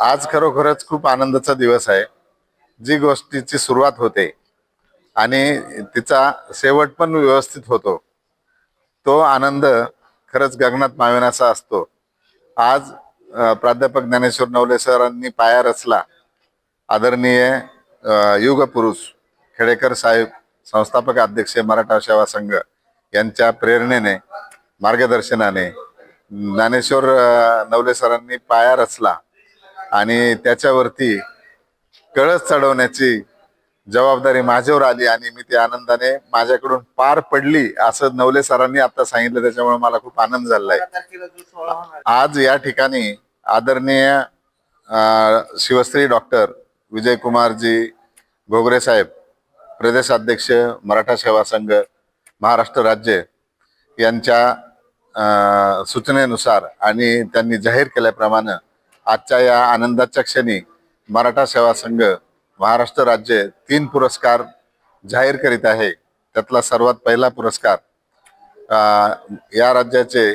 आज खरोखरच खूप आनंदाचा दिवस आहे। जी गोष्टीची सुरुवात होते आणि तिचा शेवट पण व्यवस्थित होतो, तो आनंद खरंच गगनात मावेनासा असतो। आज प्राध्यापक ज्ञानेश्वर नवले सरांनी पाया रचला। आदरणीय युग पुरुष खेडेकर साहेब, संस्थापक अध्यक्ष मराठा सेवा संघ यांच्या प्रेरणेने, मार्गदर्शनाने ज्ञानेश्वर नवले सरांनी पाया रचला आणि त्याच्यावरती कळस चढवण्याची जबाबदारी माझ्यावर आली आणि मी ती आनंदाने माझ्याकडून पार पडली असं नवले सरांनी आता सांगितलं। त्याच्यामुळे मला खूप आनंद झालाय। आज या ठिकाणी आदरणीय शिवश्री डॉक्टर विजयकुमारजी घोगरे साहेब, प्रदेशाध्यक्ष मराठा सेवा संघ महाराष्ट्र राज्य यांच्या सूचनेनुसार आणि त्यांनी जाहीर केल्याप्रमाणे आजच्या या आनंदाच्या क्षणी मराठा सेवा संघ महाराष्ट्र राज्य 3 पुरस्कार जाहीर करीत आहे। त्यातला सर्वात पहिला पुरस्कार या राज्याचे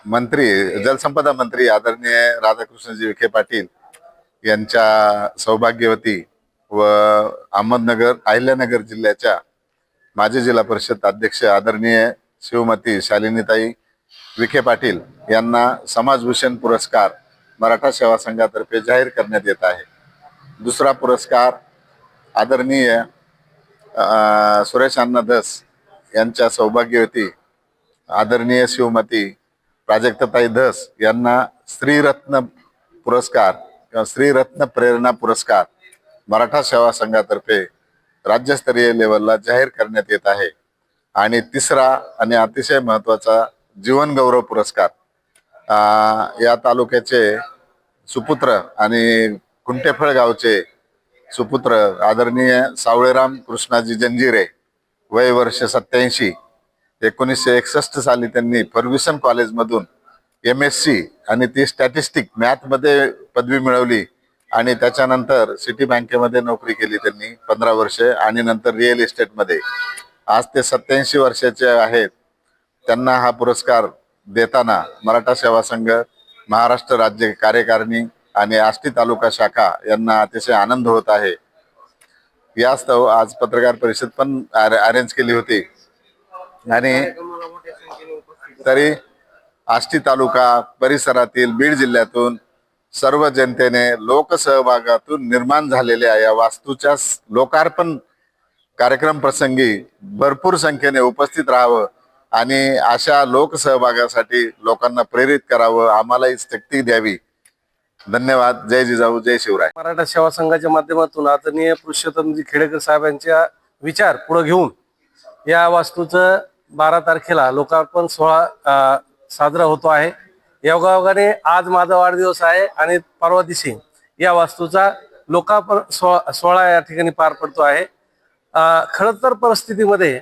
मंत्री, जलसंपदा मंत्री आदरणीय राधाकृष्णजी विखे पाटील यांच्या सौभाग्यवती व अहमदनगर अहिल्यानगर जिल्ह्याच्या माजी जिल्हा परिषद अध्यक्ष आदरणीय शिवमती शालिनीताई विखे पाटील यांना समाजभूषण पुरस्कार मराठा सेवा संघातर्फे जाहीर करण्यात येत आहे। दुसरा पुरस्कार आदरणीय सुरेश अण्णा धस यांच्या सौभाग्यवती आदरणीय शिवमती प्राजक्ताताई धस यांना श्रीरत्न पुरस्कार किंवा श्रीरत्न प्रेरणा पुरस्कार मराठा सेवा संघातर्फे राज्यस्तरीय लेवलला जाहीर करण्यात येत आहे। आणि तिसरा आणि अतिशय महत्त्वाचा जीवन गौरव पुरस्कार या तालुक्याचे सुपुत्र आणि कुंटेफळ गावचे सुपुत्र आदरणीय सावळेराम कृष्णाजी जंजिरे, वय वर्ष 87, 1961 साली त्यांनी फर्ग्युसन कॉलेजमधून MSc आणि ती स्टॅटिस्टिक मॅथ मध्ये पदवी मिळवली आणि त्याच्यानंतर सिटी बँकेमध्ये नोकरी केली त्यांनी 15 वर्ष आणि नंतर रिअल इस्टेटमध्ये। आज ते 87 वर्षाचे आहेत। त्यांना हा पुरस्कार देताना मराठा सेवा संघ महाराष्ट्र राज्य कार्यकारिणी आणि आष्टी तालुका शाखा यांना अतिशय आनंद होत आहे। यास्तव आज पत्रकार परिषद पण अरेंज केली होती आणि तरी आष्टी तालुका परिसरातील बीड जिल्ह्यातून सर्व जनतेने लोकसहभागातून निर्माण झालेल्या या वास्तूच्या लोकार्पण कार्यक्रम प्रसंगी भरपूर संख्येने उपस्थित राहावं आणि अशा लोकसहभागासाठी लोकांना प्रेरित करावं, आम्हालाही शक्ती द्यावी। धन्यवाद। जय जिजाऊ, जय शिवराय। मराठा सेवा संघाच्या माध्यमातून आदरणीय पुरुषोत्तमजी खेडेकर साहेबांच्या विचार पुढे घेऊन या वास्तूचं 12 तारखेला लोकार्पण सोहळा साजरा होतो आहे। योगायोगाने आज माझा वाढदिवस आहे आणि परवा दिवशी या वास्तूचा लोकार्पण सोहळा या ठिकाणी पार पडतो आहे। खरं तर परिस्थितीमध्ये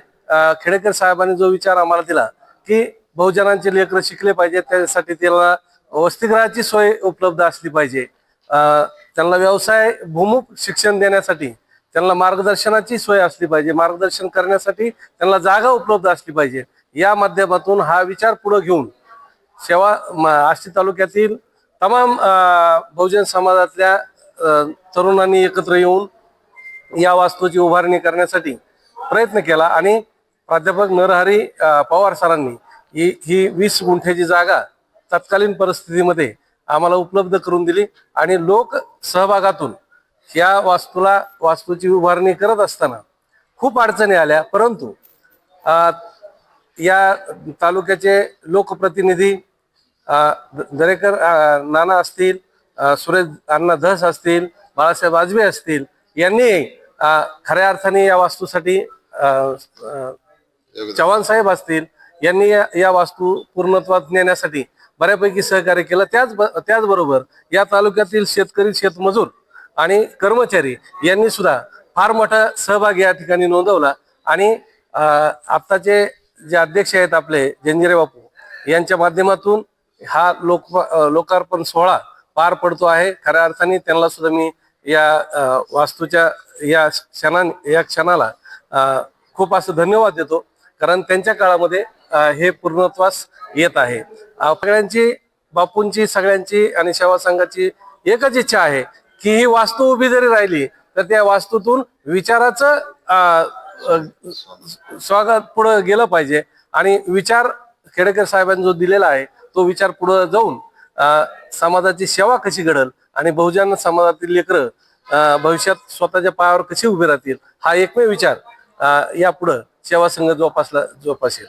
खेडेकर साहेबांनी जो विचार आम्हाला दिला की बहुजनांचे लेकरं शिकले पाहिजे, त्यासाठी त्याला वसतिगृहाची सोय उपलब्ध असली पाहिजे, त्यांना व्यवसाय भूमुख शिक्षण देण्यासाठी त्यांना मार्गदर्शनाची सोय असली पाहिजे, मार्गदर्शन करण्यासाठी त्यांना जागा उपलब्ध असली पाहिजे। या माध्यमातून हा विचार पुढे घेऊन आष्टी तालुक्यातील तमाम बहुजन समाजातल्या तरुणांनी एकत्र येऊन या वास्तूची उभारणी करण्यासाठी प्रयत्न केला आणि प्राध्यापक नरहरी पवार सरांनी ही 20 गुंठ्याची जागा तत्कालीन परिस्थितीमध्ये आम्हाला उपलब्ध करून दिली आणि लोक सहभागातून या वास्तूची उभारणी करत असताना खूप अडचणी आल्या, परंतु या तालुक्याचे लोकप्रतिनिधी दरेकर नाना असतील, सुरेश अण्णा धस असतील, बाळासाहेब आजबे असतील यांनी खऱ्या अर्थाने या वास्तूसाठी चव्हाण साहेब असतील यांनी या वास्तू पूर्णत्वात नेण्यासाठी बऱ्यापैकी सहकार्य केलं। त्याचबरोबर या तालुक्यातील शेतकरी, शेतमजूर आणि कर्मचारी यांनी सुद्धा फार मोठा सहभाग या ठिकाणी नोंदवला आणि आत्ताचे जे अध्यक्ष आहेत आपले जंजिरे बापू यांच्या माध्यमातून हा लोकार्पण सोहळा पार पडतो आहे। खऱ्या अर्थाने त्यांना सुद्धा मी या वास्तूच्या या क्षणाला खूप असं धन्यवाद देतो, कारण त्यांच्या काळामध्ये हे पूर्णत्वास येत आहे। सगळ्यांची बापूंची सगळ्यांची आणि सेवा संघाची एकच इच्छा आहे की ही वास्तू उभी जरी राहिली तर त्या वास्तूतून विचाराचं स्वागत पुढे गेलं पाहिजे आणि विचार खेडेकर साहेबांनी जो दिलेला आहे तो विचार पुढे जाऊन समाजाची सेवा कशी घडल आणि बहुजन समाजातील लेकरं भविष्यात स्वतःच्या पायावर कशी उभे राहतील हा एकमेव विचार यापुढे सेवा संघ जोपासेल.